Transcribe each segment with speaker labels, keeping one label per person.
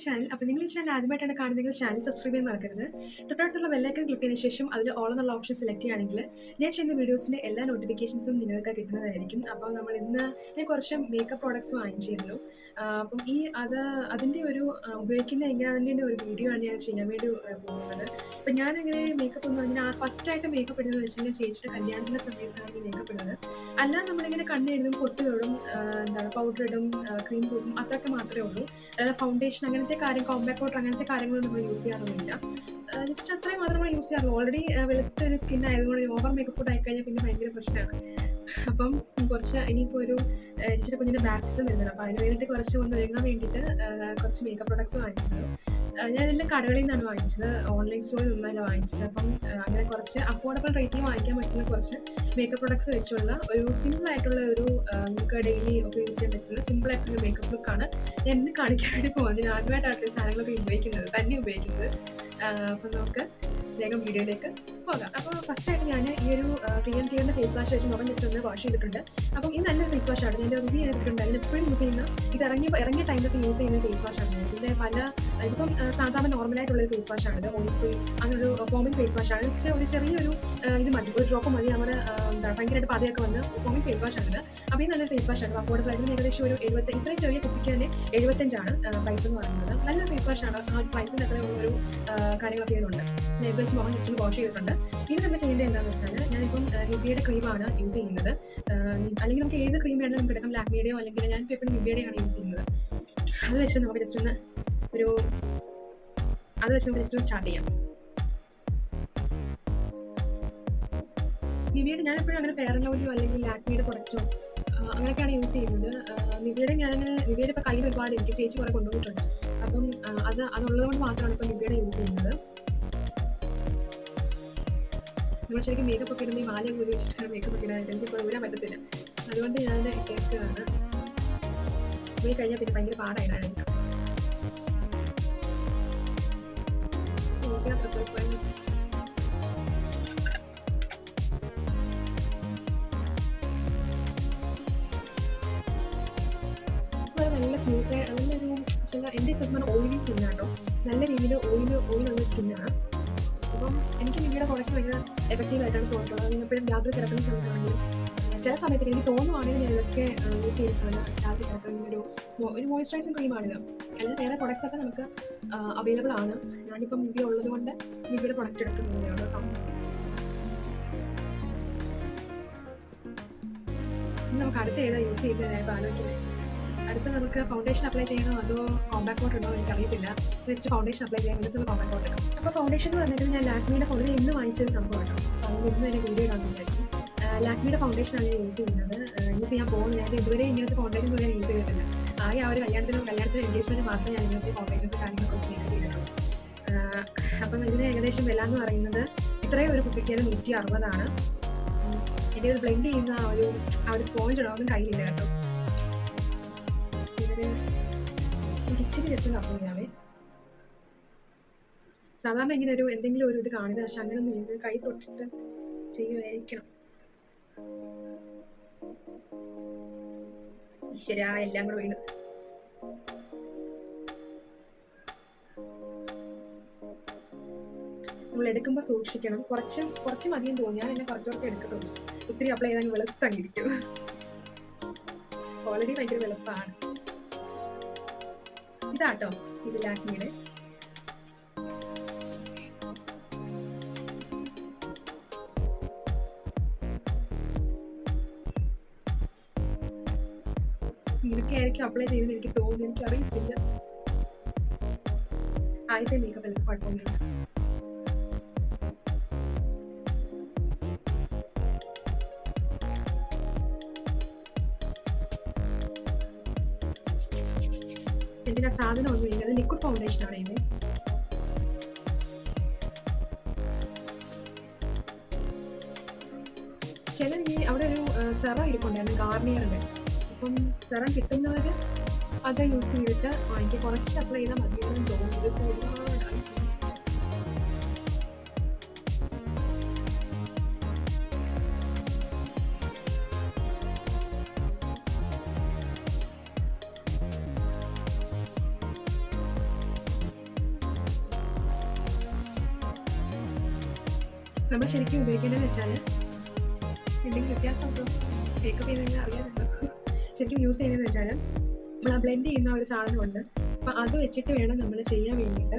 Speaker 1: Channel. അപ്പോൾ നിങ്ങൾ ഈ ചാനൽ ആദ്യമായിട്ടാണ് കാണുന്നതെങ്കിൽ ചാനൽ സബ്സ്ക്രൈബ് ചെയ്യാൻ മറക്കരുത്. തൊട്ടടുത്തുള്ള ബെല്ലൈക്കൺ ക്ലിക്ക് ചെയ്തതിന് ശേഷം അതിൽ ഓൾ എന്നുള്ള ഓപ്ഷൻ സെലക്ട് ചെയ്യുകയാണെങ്കിൽ ഞാൻ ചെയ്യുന്ന വീഡിയോസിൻ്റെ എല്ലാ നോട്ടിഫിക്കേഷൻസും നിങ്ങൾക്ക് കിട്ടുന്നതായിരിക്കും. അപ്പോൾ ഞാൻ കുറച്ച് മേക്കപ്പ് പ്രോഡക്ട്സ് വാങ്ങിച്ചിരുന്നു. അപ്പം അതിൻ്റെ ഒരു ഉപയോഗിക്കുന്ന എങ്ങനെയാണെന്നതിൻ്റെ ഒരു വീഡിയോ ആണ് ഞാൻ ചെയ്യാൻ വേണ്ടി പോകുന്നത്. അപ്പം ഞാനെങ്ങനെ മേക്കപ്പ് ഫസ്റ്റായിട്ട് മേക്കപ്പ് ഇടുന്നത് വെച്ചാൽ ചേച്ചിയുടെ കല്യാണത്തിൻ്റെ സമയത്താണ് ഈ മേക്കപ്പ് ഇടുന്നത്. അല്ലാതെ നമ്മളിങ്ങനെ കണ്ണെഴുതും, പൊട്ട് തൊടും, പൗഡർ ഇടും, ക്രീം തൂക്കും, അതൊക്കെ മാത്രമേ ഉള്ളൂ. ഫൗണ്ടേഷൻ അങ്ങനത്തെ കോമ്പാക്ട് പൗഡർ അങ്ങനത്തെ കാര്യങ്ങളൊന്നും നമ്മൾ യൂസ് ചെയ്യാറൊന്നുമില്ല. ജസ്റ്റ് അത്രയും മാത്രം നമ്മൾ യൂസ് ചെയ്യാറുള്ളൂ. ഓൾറെഡി വെളുത്തൊരു സ്കിൻ ആയതുകൊണ്ട് ഓവർ മേക്കപ്പ് ആയിക്കഴിഞ്ഞാൽ പിന്നെ ഭയങ്കര പ്രശ്നമാണ്. അപ്പം ഇനിയിപ്പോൾ ഒരു ചേച്ചിയുടെ കുഞ്ഞിൻ്റെ ബാപ്റ്റിസം വരുന്നുണ്ട്. അപ്പോൾ അതിന് വേണ്ടിയിട്ട് കുറച്ച് ഒന്ന് ഒരുങ്ങാൻ വേണ്ടിയിട്ട് കുറച്ച് മേക്കപ്പ് പ്രൊഡക്ട്സ് വാങ്ങിച്ചിട്ടുണ്ട്. ഞാനെല്ലാം കടകളിൽ നിന്നാണ് വാങ്ങിച്ചത്, ഓൺലൈൻ സ്റ്റോറിൽ നിന്നല്ല വാങ്ങിച്ചത്. അപ്പം അങ്ങനെ കുറച്ച് അഫോർഡബിൾ റേറ്റിൽ വാങ്ങിക്കാൻ പറ്റുന്ന കുറച്ച് മേക്കപ്പ് പ്രൊഡക്ട്സ് വെച്ചുള്ള ഒരു സിമ്പിളായിട്ടുള്ള നമുക്ക് ഡെയിലി ഒക്കെ യൂസ് ചെയ്യാൻ പറ്റുന്ന സിമ്പിളായിട്ടുള്ള മേക്കപ്പ് ലുക്കാണ് ഞാൻ ഇന്ന് കാണിക്കാൻ വേണ്ടി പോകുന്നത്. ഞാൻ ആദ്യമായിട്ടാണ് സാധനങ്ങളൊക്കെ ഉപയോഗിക്കുന്നത്. അപ്പം നമുക്ക് വേഗം വീഡിയോയിലേക്ക് പോകാം. അപ്പോൾ ഫസ്റ്റായിട്ട് ഞാൻ ഈ ഒരു ക്ലിയറിൻ്റെ ഫേസ് വാഷ് വെച്ച് മുഖം ജസ്റ്റ് ഒന്ന് വാഷ് ചെയ്തിട്ടുണ്ട്. അപ്പം ഇത് നല്ലൊരു ഫേസ് വാഷാണ്. ഞാൻ റിവ്യൂ ചെയ്തിട്ടുണ്ട്. അതിന് എപ്പോഴും യൂസ് ചെയ്യുന്ന ഇത് ഇറങ്ങിയ ടൈമിലൊക്കെ യൂസ് ചെയ്യുന്ന ഫേസ് വാഷാണ്. ഇതിൻ്റെ ഇതിപ്പം സാധാരണ നോർമലായിട്ടുള്ളൊരു ഫേസ് വാഷാണിത്. ഓയിൽ ഫ്രീ അങ്ങനൊരു ഫോമിംഗ് ഫേസ് വാഷാണ്. ഒരു ചെറിയൊരു ഇത് മതി, ഒരു ഡ്രോപ്പ് മതി. നമ്മുടെ ഭയങ്കരമായിട്ട് പതയൊക്കെ വന്ന് ഫോമിംഗ് ഫേസ് വാഷാണിത്. അപ്പോൾ ഈ നല്ലൊരു ഫേസ് വാഷാണ്. അഫോർഡബിൾ ആയിട്ട് ഏകദേശം ഒരു 70, ഇത്രയും ചെറിയ കുപ്പിക്ക് തന്നെ 75 പ്രൈസ് എന്ന് പറയുന്നത്. നല്ലൊരു ഫേസ് വാഷാണ്. ആ പ്രൈസിൻ്റെ അത്രയും ഒരു കാര്യങ്ങളൊക്കെ ചെയ്യുന്നുണ്ട്. ഞാൻ ഇത് വെച്ച് മുഖം ജസ്റ്റ് ഒന്ന് വാഷ് ചെയ്തിട്ടുണ്ട്. ഇനി നമ്മൾ ചെയ്യേണ്ടത് എന്താണെന്ന് വെച്ചാൽ ഞാനിപ്പം നിവ്യയുടെ ക്രീമാണ് യൂസ് ചെയ്യുന്നത്. അല്ലെങ്കിൽ നമുക്ക് ഏത് ക്രീം വേണമെങ്കിലും നമുക്ക് എടുക്കാം, ലാക്മെയുടെയോ അല്ലെങ്കിൽ ഞാൻ എപ്പോഴും നിവ്യയുടെയാണ് യൂസ് ചെയ്യുന്നത്. അത് വെച്ച് നമുക്ക് ജസ്റ്റ് ഒന്ന് സ്റ്റാർട്ട് ചെയ്യാം. നിവ്യയുടെ ഞാനെപ്പോഴും അങ്ങനെ ഫെയർ ആൻഡ് ലവ്ലിയോ അല്ലെങ്കിൽ ലാക്മെയുടെ പ്രൊഡക്റ്റോ അങ്ങനെയൊക്കെയാണ് യൂസ് ചെയ്യുന്നത്. നിവ്യയുടെ ഇപ്പോൾ കയ്യിൽ ഒരുപാട് എനിക്ക് ചേച്ചി കുറെ കൊണ്ടുപോയിട്ടുണ്ട്. അപ്പം അതുള്ളത് കൊണ്ട് മാത്രമാണ് ഇപ്പോൾ നിവ്യയുടെ യൂസ് ചെയ്യുന്നത്. നമ്മൾ ശരിക്കും മേക്കപ്പ് ഒക്കെ ഇടുന്ന ഈ മാലയൊക്കെ ഉപയോഗിച്ചിട്ടാണ് മേക്കപ്പ് ഒക്കെ ഇടാനായിട്ട് എനിക്കിപ്പോൾ ഊരാൻ പറ്റത്തില്ല. അതുകൊണ്ട് ഞാൻ കേൾക്കുകയാണ്. പോയി കഴിഞ്ഞാൽ പിന്നെ ഭയങ്കര പാടായിടാനായിട്ട്. നല്ല സ്മൂത്ത്, നല്ലൊരു എൻ്റെ സത്യം ഓയിലി സ്കിന്നാട്ടോ. നല്ല രീതിയിൽ ഓയിലുള്ള സ്കിന്നാണ്. അപ്പം എനിക്ക് നിവ്യയുടെ പ്രോഡക്റ്റ് ഭയങ്കര എഫക്റ്റീവായിട്ടാണ് തോന്നിയിട്ടുള്ളത്. എപ്പോഴും രാത്രി കിടക്കുന്ന സമയത്താണെങ്കിലും ചില സമയത്ത് എനിക്ക് തോന്നുവാണെങ്കിൽ ഞാൻ ഇതൊക്കെ യൂസ് ചെയ്തിട്ടാണ് രാത്രി കിടക്കുന്ന ഒരു മോയ്സ്ചറൈസിങ് ക്രീമാണിത്. അല്ലെങ്കിൽ വേറെ പ്രൊഡക്ട്സ് ഒക്കെ നമുക്ക് അവൈലബിൾ ആണ്. ഞാനിപ്പം നിവ്യ ഉള്ളത് കൊണ്ട് നിവ്യയുടെ പ്രൊഡക്റ്റ് എടുക്കുന്നതാണ് കേട്ടോ. നമുക്ക് അടുത്ത ഏതാ യൂസ് ചെയ്തതായിട്ട് ആലോചിക്കുന്നത്. അടുത്ത് നമുക്ക് ഫൗണ്ടേഷൻ അപ്ലൈ ചെയ്യണോ അതോ കോമ്പാക്ട് പൗഡർ ഉണ്ടോ എനിക്കറിയത്തില്ല. ജസ്റ്റ് ഫൗണ്ടേഷൻ അപ്ലൈ ചെയ്യാൻ വേണ്ടി കോമ്പാക്ട് പൗഡർ ഇടും. അപ്പോൾ ഫൗണ്ടേഷൻ എന്ന് പറഞ്ഞിട്ട് ഞാൻ ലാക്മിയുടെ ഫൗണ്ടേഷൻ ഇന്ന് വാങ്ങിച്ചൊരു സംഭവം കേട്ടോ. അപ്പോൾ ഇന്ന് തന്നെ വീഡിയോ ഇടാമെന്ന് വിചാരിച്ചു. ലാക്മിയുടെ ഫൗണ്ടേഷനാണ് ഞാൻ യൂസ് ചെയ്യാൻ പോകുന്നത്. ഞാൻ ഇതുവരെ ഇങ്ങനത്തെ ഫൗണ്ടേഷൻ ഞാൻ യൂസ് ചെയ്തിട്ടില്ല. ആ ഒരു കല്യാണത്തിന് എൻഗേജ്മെൻറ്റ് മാത്രമേ ഞാൻ ഇങ്ങനത്തെ ഫൗണ്ടേഷൻസ് കാര്യങ്ങളൊക്കെ മേക്കപ്പ് ചെയ്തിട്ടുള്ളൂ. അപ്പം ഇതിന് ഏകദേശം വില എന്ന് പറയുന്നത് ഇത്രയും ഒരു കുപ്പിക്ക് 160. എൻ്റെ ഇത് ബ്ലെൻഡ് ചെയ്യുന്ന ആ ഒരു സ്പോഞ്ച് ഇടാനൊന്നും കയ്യിലില്ല കേട്ടോ. എനിക്ക് ഇച്ചിരി ജസ്റ്റ് ഒന്ന് അപ്ലൈ ചെയ്യാവേ. സാധാരണ ഇങ്ങനെ എന്തെങ്കിലും ഒരു ഇത് കാണുന്നത്, പക്ഷെ അങ്ങനെയൊന്നും കൈ തൊട്ടിട്ട് ചെയ്യുമായിരിക്കണം. ഈശ്വരാ, എല്ലാം കൂടെ വീണ്. നമ്മൾ എടുക്കുമ്പോൾ സൂക്ഷിക്കണം. കുറച്ച് മതിയെന്ന് തോന്നി. ഞാൻ എന്നെ കുറച്ച് എടുക്കത്തുള്ളൂ. ഒത്തിരി അപ്ലൈ ചെയ്താൽ വെളുത്തങ്ങിരിക്കും. ഓൾറെഡി ഭയങ്കര വെളുപ്പാണ്. ഇതാട്ടോ ഇത് ലാക്മിയുടെ. ഇതൊക്കെ ആയിരിക്കും അപ്ലൈ ചെയ്തെന്ന് എനിക്ക് തോന്നുന്നു. എനിക്കറിയത്തില്ല. ആദ്യത്തെ മേക്കപ്പ് എല്ലാം കുഴപ്പമൊന്നുമില്ല. എന്തിനാ സാധനം ഒന്നുമില്ല. അത് ലിക്വിഡ് ഫൗണ്ടേഷനാണ് ഇത്. അവിടെ ഒരു സെറം ഇരിപ്പുണ്ടായിരുന്നു, ഗാർണിയറിൻ്റെ. അപ്പം സെറം കിട്ടുന്നവർ അത് യൂസ് ചെയ്തിട്ട് വാങ്ങിക്കുക. കുറച്ച് അപ്ലൈ ചെയ്താൽ മതിയാണെന്ന് തോന്നുന്നത്. ഇപ്പോൾ ഒരുപാടായി. നമ്മൾ ശരിക്കും ഉപയോഗിക്കേണ്ടതെന്ന് വെച്ചാൽ എന്തെങ്കിലും വ്യത്യാസമുണ്ടോ, മേക്കപ്പ് ചെയ്തെങ്കിൽ അറിയാമല്ലോ. ശരിക്കും യൂസ് ചെയ്യുന്നതെന്ന് വെച്ചാൽ നമ്മൾ ആ ബ്ലെൻഡ് ചെയ്യുന്ന ഒരു സാധനമുണ്ട്, അപ്പം അത് വെച്ചിട്ട് വേണം നമ്മൾ ചെയ്യാൻ വേണ്ടിയിട്ട്.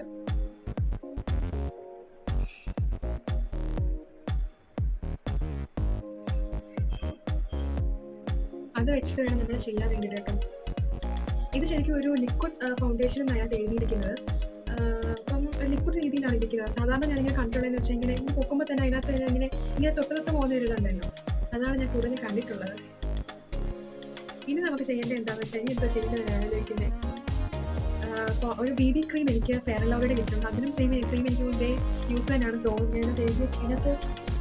Speaker 1: അത് വെച്ചിട്ട് വേണം നമ്മൾ ചെയ്യാൻ വേണ്ടിയിട്ട് കേട്ടോ. ഇത് ശരിക്കും ഒരു ലിക്വിഡ് ഫൗണ്ടേഷൻ എന്നാണ് എഴുതിയിരിക്കുന്നത്. അപ്പം ലിക്വിഡ് രീതിയിലാണ് ഇരിക്കുന്നത്. സാധാരണ ഞാനിങ്ങനെ കണ്ടിട്ടുള്ളതെന്ന് വെച്ചാൽ ഇങ്ങനെ പൊക്കുമ്പോൾ തന്നെ അതിനകത്ത് ഇങ്ങനെ തൊട്ട് പോകുന്ന ഒരു ഇതുണ്ടല്ലോ, അതാണ് ഞാൻ കൂടുതൽ കണ്ടിട്ടുള്ളത്. ഇനി നമുക്ക് ചെയ്യേണ്ടത് എന്താണെന്ന് വെച്ചാൽ ഇനി എന്താ ചെയ്യുന്നത് ആലോചിക്കുന്നത്. അപ്പോൾ ഒരു BB ക്രീം എനിക്ക് ഫെയർ ആൻഡ് ലവ്ലിയുടെ കിട്ടും. അതിനും സെയിം എനിക്ക് ഇതേ യൂസ് തന്നെയാണ് തോന്നുന്നത്. ഇതിനകത്ത്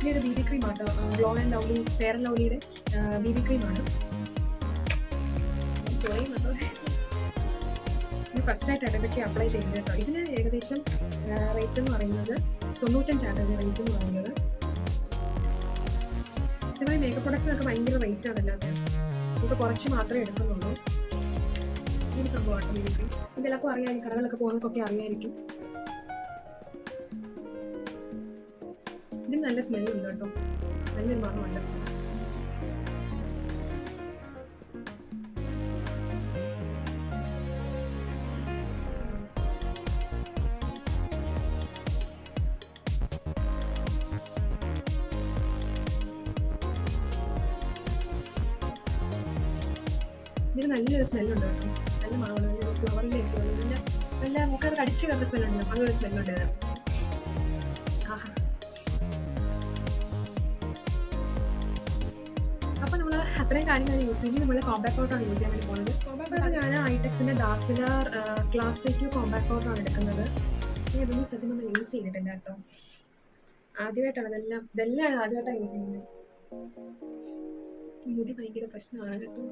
Speaker 1: ഈ ഒരു BB ക്രീം ആട്ടോ, glow and lovely fair and ലവ്ലിയുടെ BB ക്രീമാണ്. ചോയും കേട്ടോ. ഇത് ഫസ്റ്റായിട്ട് ഇടയ്ക്ക് അപ്ലൈ ചെയ്യുന്നത് കേട്ടോ. ഇതിന് ഏകദേശം റേറ്റ് എന്ന് പറയുന്നത് 95 റേറ്റ് എന്ന് പറയുന്നത്. സ്ഥിരമായി മേക്കപ്പ് പ്രൊഡക്ട്സിനൊക്കെ ഭയങ്കര റേറ്റ് ആണ് അല്ലാതെ നമുക്ക് കുറച്ച് മാത്രമേ എടുക്കുന്നുള്ളൂ. ഈ സംഭവമാട്ടോ BB ക്രീം. ഇതെല്ലാവർക്കും അറിയാമായിരിക്കും, കടകളൊക്കെ പോകുന്നവർക്കൊക്കെ അറിയാമായിരിക്കും. ഇതിന് നല്ല സ്മെല്ലുണ്ട് കേട്ടോ, നല്ലൊരു മണമുണ്ട്. ഇതിന് നല്ലൊരു സ്മെല്ലുണ്ട് കേട്ടോ, നല്ല മണമാണ്. നല്ലൊരു ഫ്ലവറിൻ്റെ ഒക്കെ നല്ല മുഖത്ത് കടിച്ച് കയറുന്ന സ്മെല്ലുണ്ടല്ലോ, അങ്ങനൊരു സ്മെല്ലുണ്ട് ഇതിന്. ആഹാ. അപ്പോൾ നമ്മൾ അത്രയും കാര്യങ്ങൾ യൂസ് ചെയ്യും. നമ്മൾ കോമ്പാക്ട് പൗഡറാണ് യൂസ് ചെയ്യാൻ വേണ്ടി പോകുന്നത്. കോമ്പാക്ട് പൗഡർ ഞാൻ ഐടെക്സിൻ്റെ ഡാസിലർ ക്ലാസിക് കോമ്പാക്ട് പൗഡറാണ് എടുക്കുന്നത്. ഞാൻ ഇതൊന്നും സത്യം നമ്മൾ യൂസ് ചെയ്തിട്ടില്ല കേട്ടോ, ആദ്യമായിട്ടാണ് ഇതെല്ലാം ആദ്യമായിട്ടാണ് യൂസ് ചെയ്യുന്നത്. മുടി ഭയങ്കര പ്രശ്നമാണ് കേട്ടോ.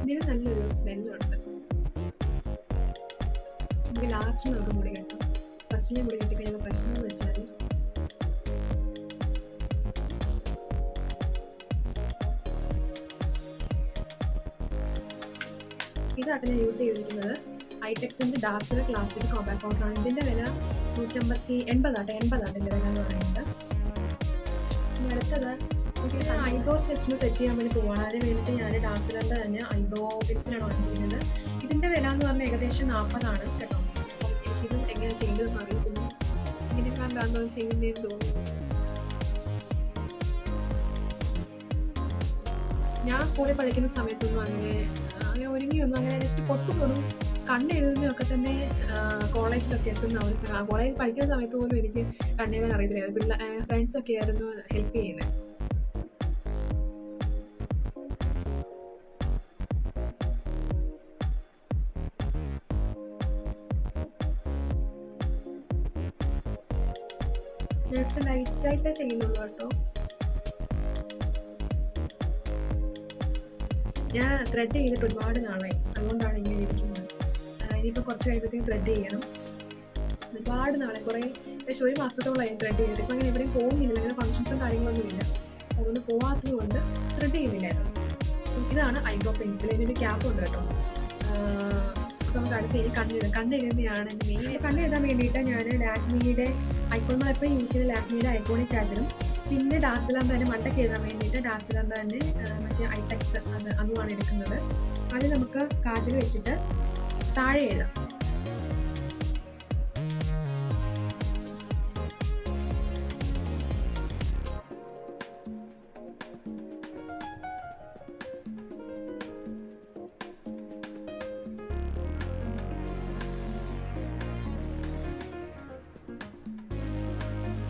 Speaker 1: ഇതിന് നല്ലൊരു സ്മെല്ലുണ്ട്. നമുക്ക് ലാസ്റ്റ് നമുക്ക് മുടി കെട്ടാം. ഫസ്റ്റിലെ മുടി കെട്ടിക്കഴിഞ്ഞാൽ പ്രശ്നം എന്ന് വെച്ചാൽ ഇതായിട്ട് ഞാൻ യൂസ് ചെയ്തിരിക്കുന്നത് ഐടെക്സിൻ്റെ ഡാസിലർ ക്ലാസിക് കോമ്പാക്ട് പൗഡറാണ്. ഇതിൻ്റെ വില 180 ഇതിൻ്റെ വില എന്ന് പറയുന്നത്. അടുത്തത് ഐബ്രോസ് ടെസ്റ്റിന് സെറ്റ് ചെയ്യാൻ വേണ്ടി പോവാണ്. അതിന് വേണ്ടിയിട്ട് ഞാൻ ഡാസിലറിൻ്റെ തന്നെ ഐബ്രോ പെൻസിലാണ് വാങ്ങിച്ചിരിക്കുന്നത്. ഇതിൻ്റെ വില എന്ന് പറഞ്ഞാൽ ഏകദേശം 40 കേട്ടോ. അപ്പം എനിക്കിത് എങ്ങനെ ചെയ്യേണ്ടതെന്ന് അറിയത്തില്ല. ഇങ്ങനെ കണ്ടാണോ ചെയ്യുന്നതെന്ന് തോന്നുന്നു. ഞാൻ സ്കൂളിൽ പഠിക്കുന്ന സമയത്തൊന്നും അങ്ങനെ ഒരുങ്ങിയൊന്നും അങ്ങനെ ജസ്റ്റ് പൊട്ടുതൊടും കണ്ണെഴുതുന്നതൊക്കെ തന്നെ കോളേജിലൊക്കെ എത്തുന്ന അവസരം. കോളേജിൽ പഠിക്കുന്ന സമയത്ത് പോലും എനിക്ക് കണ്ണെഴുതാൻ അറിയത്തില്ല. ഫ്രണ്ട്സൊക്കെ ആയിരുന്നു ഹെൽപ്പ് ചെയ്യുന്നത്. ജസ്റ്റ് ലൈറ്റായിട്ടേ ചെയ്യുന്നുള്ളൂ കേട്ടോ. ഞാൻ ത്രെഡ് ചെയ്തിട്ട് ഒരുപാട് നാളായി, അതുകൊണ്ടാണ് ഇങ്ങനെ ഇരിക്കുന്നത്. ഇനിയിപ്പോൾ കുറച്ച് കഴിയുമ്പോഴത്തേക്കും ത്രെഡ് ചെയ്യണം. ഒരുപാട് നാളെ കുറേ ഏകദേശം 1 മാസത്തോളമായി ത്രെഡ് ചെയ്തിട്ട്. ഇപ്പം അങ്ങനെ എവിടെയും പോകുന്നില്ല, അങ്ങനെ ഫങ്ഷൻസും കാര്യങ്ങളൊന്നും ഇല്ല, അതുകൊണ്ട് പോകാത്തത് കൊണ്ട് ത്രെഡ് ചെയ്യുന്നില്ലായിരുന്നു. ഇതാണ് ഐബ്രോ പെൻസിൽ. ഇതിനൊരു ക്യാപ്പ് ഉണ്ട് കേട്ടോ. അപ്പോൾ നമുക്ക് അടുത്ത് ഇനി കണ്ണെഴുതുന്നതാണ് എൻ്റെ മെയിൻ. കണ്ണെഴുതാൻ വേണ്ടിയിട്ട് ഞാൻ ലാക്മിയുടെ ഐക്കോൺ എപ്പോഴും യൂസ് ചെയ്ത ലാക്മിയുടെ ഐക്കോണിക് കാജലും പിന്നെ ഡാസിലർ തന്നെ മണ്ടയ്ക്ക് എഴുതാൻ വേണ്ടിയിട്ട് ഡാസിലർ തന്നെ മറ്റേ ഐടെക്സ് അതുമാണ് എടുക്കുന്നത്. അത് നമുക്ക് കാജൽ വെച്ചിട്ട് താഴെ എഴുതാം.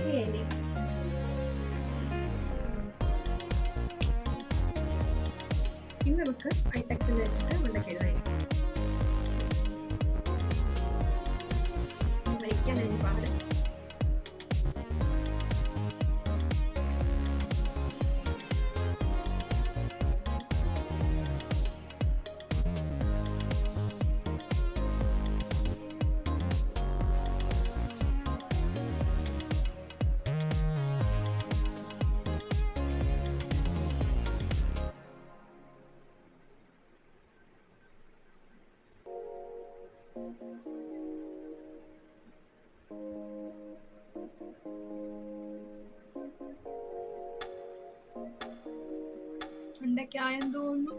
Speaker 1: ശരി. ഇനി നമുക്ക് ഐടെക്സിൽ വെച്ചിട്ട് ഉണ്ടാക്കി എഴുതായിരിക്കും വരയ്ക്കാനായി പാട്. ഉണ്ടാക്കിയായെന്ന് തോന്നുന്നു.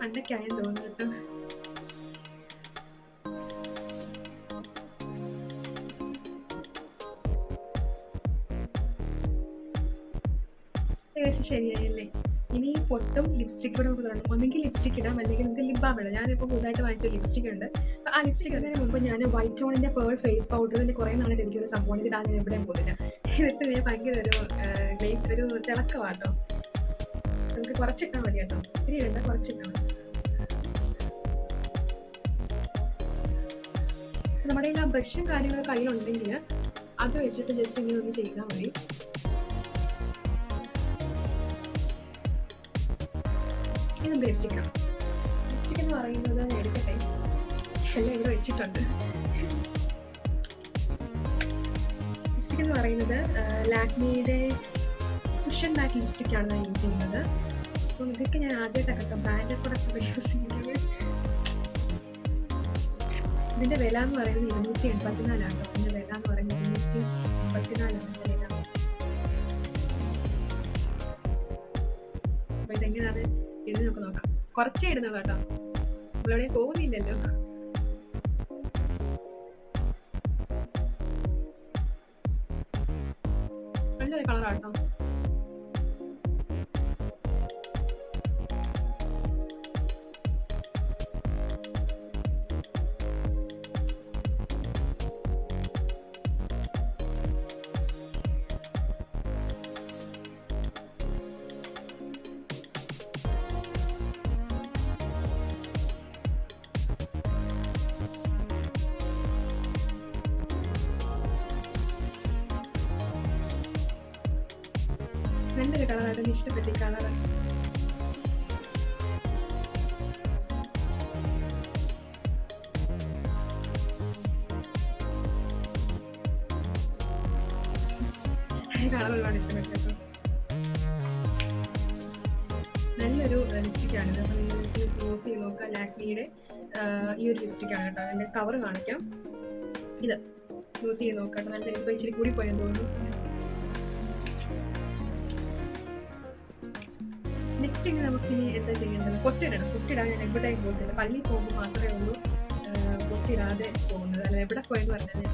Speaker 1: ഉണ്ടാക്കിയായെന്ന് തോന്നുന്നു കേട്ടോ. ഏകദേശം ശരിയായല്ലേ? ഇനി പൊട്ടും ലിപ്സ്റ്റിക് കൂടെ നമുക്ക് തുടങ്ങും. ഒന്നെങ്കിൽ ലിപ്സ്റ്റിക് ഇടാം, അല്ലെങ്കിൽ നമുക്ക് ലിപ് ബാം ഇടാം. ഞാനിപ്പോൾ പുതുതായിട്ട് വാങ്ങിച്ച ലിപ്സ്റ്റിക് ഉണ്ട്. ആ ലിപ്സ്റ്റിക് ഇടുന്നതിന് മുമ്പ് ഞാൻ വൈറ്റ് ടോണിന്റെ പേൾ ഫേസ് പൗഡർ തന്നെ കുറേ നാളായിട്ട് എനിക്കൊരു സംഭവം ഇതിടാൻ ഞാൻ എവിടെയും പോകുന്നില്ല. ഇതിട്ട് ഞാൻ ഭയങ്കര ഒരു ഗ്ലേസ്, ഒരു തിളക്കമാട്ടോ. നമുക്ക് കുറച്ചിട്ടാൽ മതി കേട്ടോ, ഇത്തിരി ഇടണ്ട, കുറച്ചിട്ടാൽ മതി. നമ്മുടെ കയ്യിൽ ആ ബ്രഷും കാര്യങ്ങളൊക്കെ കയ്യിലുണ്ടെങ്കിൽ അത് വെച്ചിട്ട് ജസ്റ്റ് ഇങ്ങനെ ഒന്ന് ചെയ്താൽ മതി. ഇനി നമുക്ക് ലിപ്സ്റ്റിക് ഇടാം. ലിപ്സ്റ്റിക് എന്ന് പറയുന്നത് ഞാൻ എടുക്കട്ടെ, എല്ലാം ഇവിടെ വെച്ചിട്ടുണ്ട്. ലിപ്സ്റ്റിക് എന്ന് പറയുന്നത് ലാക്മിയുടെ കുഷൻ മാറ്റ് ലിപ്സ്റ്റിക് ആണ് ഞാൻ യൂസ് ചെയ്യുന്നത്. അപ്പം ഇതൊക്കെ ഞാൻ ആദ്യമായിട്ടാണ് കേട്ടോ ബ്രാൻഡഡ് പ്രൊഡക്ട്സ് യൂസ് ചെയ്യുന്നത്. ഇതിൻ്റെ വില എന്ന് പറയുന്നത് 284 കേട്ടോ. ഇതിൻ്റെ വില എന്ന് പറയുന്നത് 284 വില. അപ്പോൾ ഇതെങ്ങനെയാണ് ഇടുന്നത് നമുക്ക് നോക്കാം. കുറച്ചേ ഇടുന്നുള്ളൂ കേട്ടോ, നമ്മളെവിടെയും പോകുന്നില്ലല്ലോ. നല്ലൊരു കളറാട്ടോ. നല്ലൊരു കളറാണ്, എനിക്ക് ഇഷ്ടപ്പെട്ട ഈ കളർ. കളർ ഒരുപാട് ഇഷ്ടപ്പെട്ടു. നല്ലൊരു ലിപ്സ്റ്റിക്കാണിത്. നമ്മൾ യൂസ് ചെയ്ത് നോക്കുക. ലാക്മിയുടെ ഈ ഒരു ലിപ്സ്റ്റിക്കാണ് കേട്ടോ. അതിൻ്റെ കവർ കാണിക്കാം. ഇത് യൂസ് ചെയ്ത് നോക്കാം. നല്ല ഇപ്പോൾ ഇച്ചിരി കൂടി പോയെന്ന് തോന്നുന്നു. നെക്സ്റ്റ് ഇനി നമുക്കിനി എന്താ ചെയ്യേണ്ടത്? പൊട്ടിടണം. പൊട്ടിടാൻ ഞാൻ എവിടെയും പോകത്തില്ല. പള്ളിയിൽ പോകുമ്പോൾ മാത്രമേ ഉള്ളൂ പൊട്ടിടാതെ പോകുന്നത്. അല്ല എവിടെ പോയെന്ന് പറഞ്ഞാൽ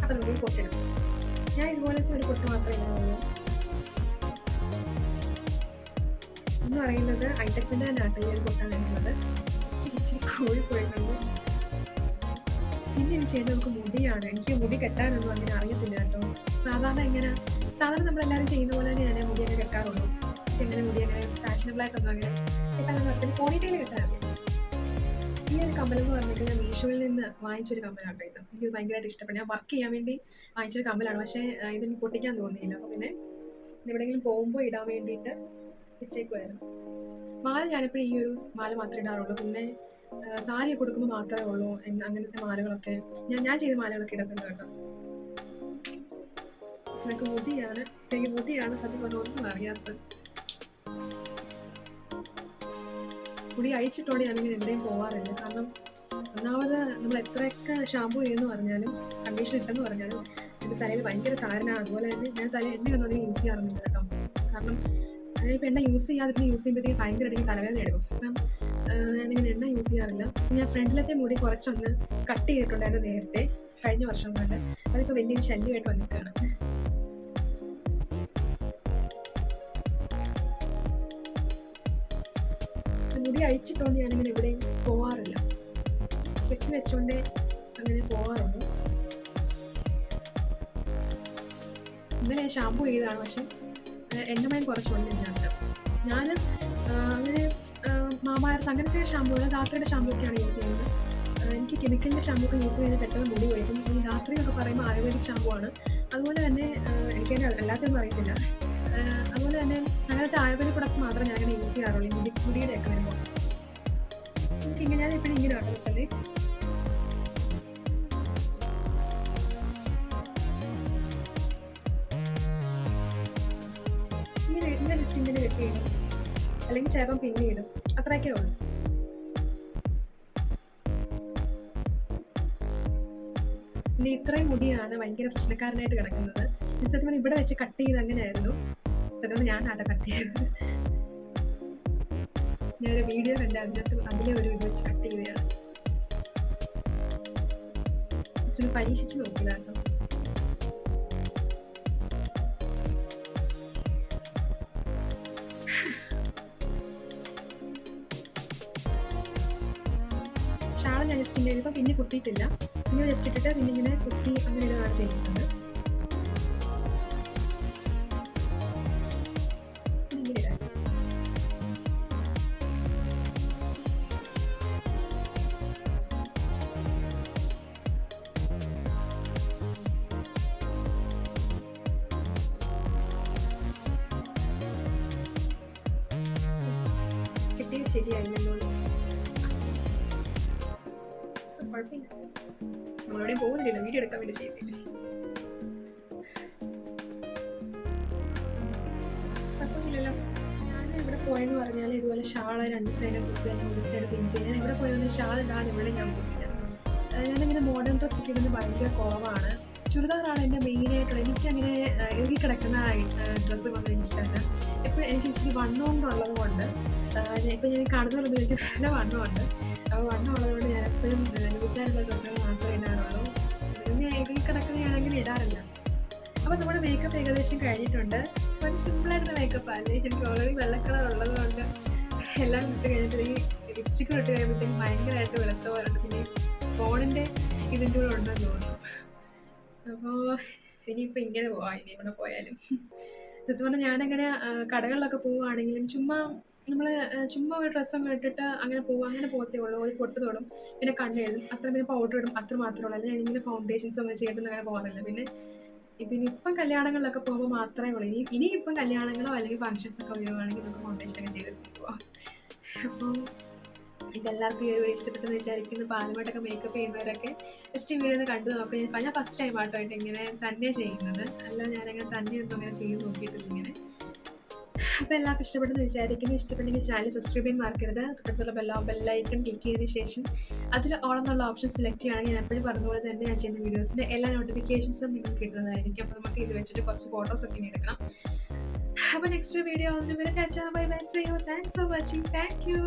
Speaker 1: അപ്പം നമുക്ക് പൊട്ടിടണം. ഞാൻ ഇതുപോലത്തെ ഒരു പൊട്ട് മാത്രമേ ഇടാവുള്ളൂ. എന്ന് പറയുന്നത് ഐടെക്സിൻ്റെ തന്നെ ആട്ടോ ഈ ഒരു പൊട്ടാണ് വേണ്ടത്. ഇച്ചിരി കോഴി പോയിട്ടുണ്ട്. പിന്നെ ഇത് ചെയ്യുന്നത് നമുക്ക് മുടിയാണ്. എനിക്ക് മുടി കെട്ടാനൊന്നും അങ്ങനെ അറിയത്തില്ല കേട്ടോ. സാധാരണ നമ്മളെല്ലാവരും ചെയ്യുന്ന പോലെ തന്നെ ഞാൻ മുടിയൊക്കെ കെട്ടാറുള്ളൂ. എങ്ങനെ മുടിയൊക്കെ ഫാഷനബിളായിട്ടൊന്നും അങ്ങനെ കെട്ടാനൊന്നും അറിയത്തില്ല. പോണിറ്റെയിൽ കെട്ടാറില്ല. ഈ ഒരു കമ്മലെന്ന് പറഞ്ഞിട്ട് ഞാൻ മീഷോയിൽ നിന്ന് വാങ്ങിച്ചൊരു കമ്മലാണ് ഇത്. എനിക്ക് ഭയങ്കരമായിട്ട് ഇഷ്ടപ്പെട്ടു. ഞാൻ വർക്ക് ചെയ്യാൻ വേണ്ടി വാങ്ങിച്ചൊരു കമ്മലാണ്. പക്ഷേ ഇതെനിക്ക് പൊട്ടിക്കാൻ തോന്നിയില്ല. അപ്പോൾ പിന്നെ എവിടെയെങ്കിലും പോകുമ്പോൾ ഇടാൻ വേണ്ടിയിട്ട് വെച്ചേക്കുമായിരുന്നു. മാല ഞാനിപ്പോഴും ഈ ഒരു മാല മാത്രമേ ഇടാറുള്ളൂ. പിന്നെ സാരിയൊക്കെ കൊടുക്കുമ്പോൾ മാത്രമേ ഉള്ളൂ അങ്ങനത്തെ മാലകളൊക്കെ ഞാൻ ചെയ്ത മാലകളൊക്കെ ഇടുന്നുണ്ട് കേട്ടോ. എനിക്ക് മുടിയാണ് സത്യം പറഞ്ഞാൽ ഒന്നും അറിയാത്തത്. മുടി അഴിച്ചിട്ടോടെ ഞാനിങ്ങനെ എവിടെയും പോകാറില്ല. കാരണം ഒന്നാമത് നമ്മൾ എത്രയൊക്കെ ഷാമ്പു ചെയ്യുമെന്ന് പറഞ്ഞാലും കണ്ടീഷൻ ഇട്ടെന്ന് പറഞ്ഞാലും എൻ്റെ തലയിൽ ഭയങ്കര താരനാണ്. അതുപോലെ തന്നെ ഞാൻ തല എണ്ണയൊന്നും അധികം യൂസ് ചെയ്യാറൊന്നുമില്ല കേട്ടോ. കാരണം ഇപ്പം എണ്ണ യൂസ് ചെയ്യുമ്പോഴത്തേക്ക് ഭയങ്കരമായിട്ട് തലവേദന എടുക്കും. അപ്പം ഞാനിങ്ങനെ എണ്ണ യൂസ് ചെയ്യാറില്ല. ഞാൻ ഫ്രണ്ടിലത്തെ മുടി കുറച്ചൊന്ന് കട്ട് ചെയ്തിട്ടുണ്ടായിരുന്നു നേരത്തെ, കഴിഞ്ഞ വർഷം കൊണ്ട്. അതിപ്പോൾ വലിയൊരു ശല്യമായിട്ട് വന്നിട്ടാണ്. മുടി അഴിച്ചിട്ടുകൊണ്ട് ഞാനിങ്ങനെ എവിടെയും പോവാറില്ല. കെട്ടി വെച്ചുകൊണ്ടേ അങ്ങനെ പോകാറുള്ളൂ. ഇന്നലെ ഷാമ്പു ചെയ്തതാണ്, പക്ഷെ എണ്ണമയം കുറച്ചുകൊണ്ട് ഇതിനകത്ത് ഞാൻ അങ്ങനെ മാമാർത്ത് അങ്ങനത്തെ ഷാമ്പുകൾ രാത്രിയുടെ ഷാമ്പു ഒക്കെയാണ് യൂസ് ചെയ്യുന്നത്. എനിക്ക് കെമിക്കലിൻ്റെ ഷാമ്പു ഒക്കെ യൂസ് ചെയ്ത് പെട്ടെന്ന് മുടി പോയിട്ടും ഈ രാത്രി എന്നൊക്കെ പറയുമ്പോൾ ആയുർവേദിക് ഷാമ്പു ആണ്. അതുപോലെ തന്നെ എനിക്കതിനെ എല്ലാത്തൊന്നും അറിയത്തില്ല. അതുപോലെ തന്നെ അങ്ങനത്തെ ആയുർവേദിക് പ്രൊഡക്ട്സ് മാത്രമേ ഞാനിങ്ങനെ യൂസ് ചെയ്യാറുള്ളൂ മുടിയുടെ ഒക്കെ വരുമ്പോൾ. എനിക്കിങ്ങനെ ഞാൻ എപ്പോഴും ഇങ്ങനെ ആട്ടല്ലേ. ഇങ്ങനെ ജസ്റ്റ് ഇങ്ങനെ കെട്ടിയിടും, അല്ലെങ്കിൽ ചിലപ്പം പിന്നീടും, അത്രയൊക്കെ ഉള്ളൂ. പിന്നെ ഇത്രയും മുടിയാണ് ഭയങ്കര പ്രശ്നക്കാരനായിട്ട് കിടക്കുന്നത്. സത്യം ഇവിടെ വെച്ച് കട്ട് ചെയ്ത് അങ്ങനെയായിരുന്നു. സത്യം ഞാനാണ് കട്ട് ചെയ്തത്. ഞാനൊരു വീഡിയോ കണ്ട് അതിലെ ഒരു ഇത് വെച്ച് കട്ട് ചെയ്യുകയാണ്. ജസ്റ്റ് പരീക്ഷിച്ച് നോക്കിയതാട്ടോ. ഷാള് ഞാൻ ജസ്റ്റ് ഇങ്ങനെ ഇപ്പം പിന്നെ കുത്തിയിട്ടില്ല. ഇങ്ങനെ ജസ്റ്റ് ഇട്ടിട്ട് പിന്നെ ഇങ്ങനെ കുത്തി അങ്ങനെ ഇതാണ് ചെയ്തിട്ടുണ്ട്. കിട്ടിയത് ശരിയായില്ലല്ലോ. കുഴപ്പമില്ല, നമ്മളെവിടെയും പോകുന്നില്ല, വീഡിയോ എടുക്കാൻ വേണ്ടി ചെയ്തില്ലേ. കുഴപ്പമില്ലല്ലോ. ഞാൻ ഇവിടെ പോയെന്ന് പറഞ്ഞാൽ ഇതുപോലെ ഷാള് 2 സൈഡ് കുത്തുക, 1 സൈഡ് പിൻ ചെയ്യുക. ഇവിടെ പോയതുകൊണ്ട് ഷാൾ ഇടാതെ ഇവിടെ ഞാൻ പോയില്ല. ഞാനിങ്ങനെ മോഡേൺ ഡ്രസ്സൊക്കെ ഇടുന്നത് ഭയങ്കര കുറവാണ്. ചുരിദാറാണ് എൻ്റെ മെയിനായിട്ടുള്ള. എനിക്കങ്ങനെ ഇറുകി കിടക്കുന്ന ഡ്രസ്സുകളൊന്നും എനിക്കിഷ്ടമല്ല. എപ്പോഴും എനിക്ക് ഇച്ചിരി വണ്ണമുള്ളത് കൊണ്ട് ഇപ്പം ഞാൻ കാണുന്നവരൊന്നും എനിക്ക് നല്ല വണ്ണമുണ്ട്. അപ്പോൾ വണ്ണമുള്ളത് കൊണ്ട് ഞാൻ എപ്പോഴും ലൂസായിട്ടുള്ള ഡ്രസ്സുകൾ മാത്രമേ ഇടാറുള്ളൂ. ഞാൻ ഇറുകി കിടക്കുന്ന ഞാൻ അങ്ങനെ ഇടാറില്ല. അപ്പോൾ നമ്മുടെ മേക്കപ്പ് ഏകദേശം കഴിഞ്ഞിട്ടുണ്ട്. ഒരു സിമ്പിളായിട്ടുള്ള മേക്കപ്പ് അല്ലേ. എനിക്ക് ഓൾറെഡി വെള്ള കളർ ഉള്ളത് കൊണ്ട് എല്ലാം ഇട്ട് കഴിഞ്ഞിട്ട് ഈ ലിപ്സ്റ്റിക്കും ഇട്ട് കഴിയുമ്പോഴത്തേക്കും ഭയങ്കരമായിട്ട് വെളുത്ത പോലുണ്ട്. പിന്നെ ഫോണിൻ്റെ ഇതിൻ്റെ കൂടെ ഉണ്ടെന്ന് തോന്നുന്നു. അപ്പോൾ ഇനിയിപ്പോൾ ഇങ്ങനെ പോവാം, ഇനി ഇവിടെ പോയാലും. സത്യം പറഞ്ഞാൽ ഞാനങ്ങനെ കടകളിലൊക്കെ പോവുകയാണെങ്കിലും ചുമ്മാ ഒരു ഡ്രസ്സൊക്കെ ഇട്ടിട്ട് അങ്ങനെ പോകത്തേ ഉള്ളൂ. ഒരു പൊട്ട് തൊടും, പിന്നെ കണ്ണെഴുതും, പിന്നെ പൗഡർ ഇടും, അത്ര മാത്രമേ ഉള്ളൂ. അല്ലെങ്കിൽ ഞാനിങ്ങനെ ഫൗണ്ടേഷൻസ് ഒന്നും ചെയ്തിട്ടൊന്നും അങ്ങനെ പോകാറില്ല. പിന്നെ ഇപ്പം കല്യാണങ്ങളിലൊക്കെ പോകുമ്പോൾ മാത്രമേ ഉള്ളൂ. ഇനിയിപ്പം കല്യാണങ്ങളോ അല്ലെങ്കിൽ ഫംഗ്ഷൻസ് ഒക്കെ വരുവാണെങ്കിൽ നമുക്ക് ഫൗണ്ടേഷനൊക്കെ ചെയ്തിട്ട് പോവാം. അപ്പോൾ ഇതെല്ലാവർക്കും ഈ വീഡിയോ ഇഷ്ടപ്പെട്ടെന്ന് വിചാരിക്കുന്നു. ആദ്യമായിട്ടൊക്കെ മേക്കപ്പ് ചെയ്യുന്നവരൊക്കെ ജസ്റ്റ് വീഡിയോ ഒന്ന് കണ്ടു നോക്കുക. ഞാൻ ഫസ്റ്റ് ടൈം ആയിട്ട് ഇങ്ങനെ തന്നെ ചെയ്യുന്നത്, അല്ല ഞാനങ്ങനെ തന്നെയൊന്നും അങ്ങനെ ചെയ്ത് നോക്കിയിട്ടില്ല ഇങ്ങനെ. അപ്പോൾ എല്ലാവർക്കും ഇഷ്ടപ്പെട്ടെന്ന് വിചാരിക്കുന്നു. ഇഷ്ടപ്പെട്ടെങ്കിൽ ചാനൽ സബ്സ്ക്രൈബ് ചെയ്യാൻ മറക്കരുത്. തൊട്ടടുത്തുള്ള ബെല്ലൈക്കൺ ക്ലിക്ക് ചെയ്തതിന് ശേഷം അതിൽ ഓൾ എന്നുള്ള ഓപ്ഷൻ സെലക്ട് ചെയ്യുകയാണെങ്കിൽ ഞാൻ എപ്പോഴും പറഞ്ഞതുപോലെ തന്നെ ഞാൻ ചെയ്യുന്ന വീഡിയോസിൻ്റെ എല്ലാ നോട്ടിഫിക്കേഷൻസും നിങ്ങൾക്ക് കിട്ടുന്നതായിരിക്കും. അപ്പോൾ നമുക്ക് ഇത് വെച്ചിട്ട് കുറച്ച് ഫോട്ടോസൊക്കെ ഇനി എടുക്കണം. അപ്പോൾ next video bye bye, see you, thanks for watching, thank U.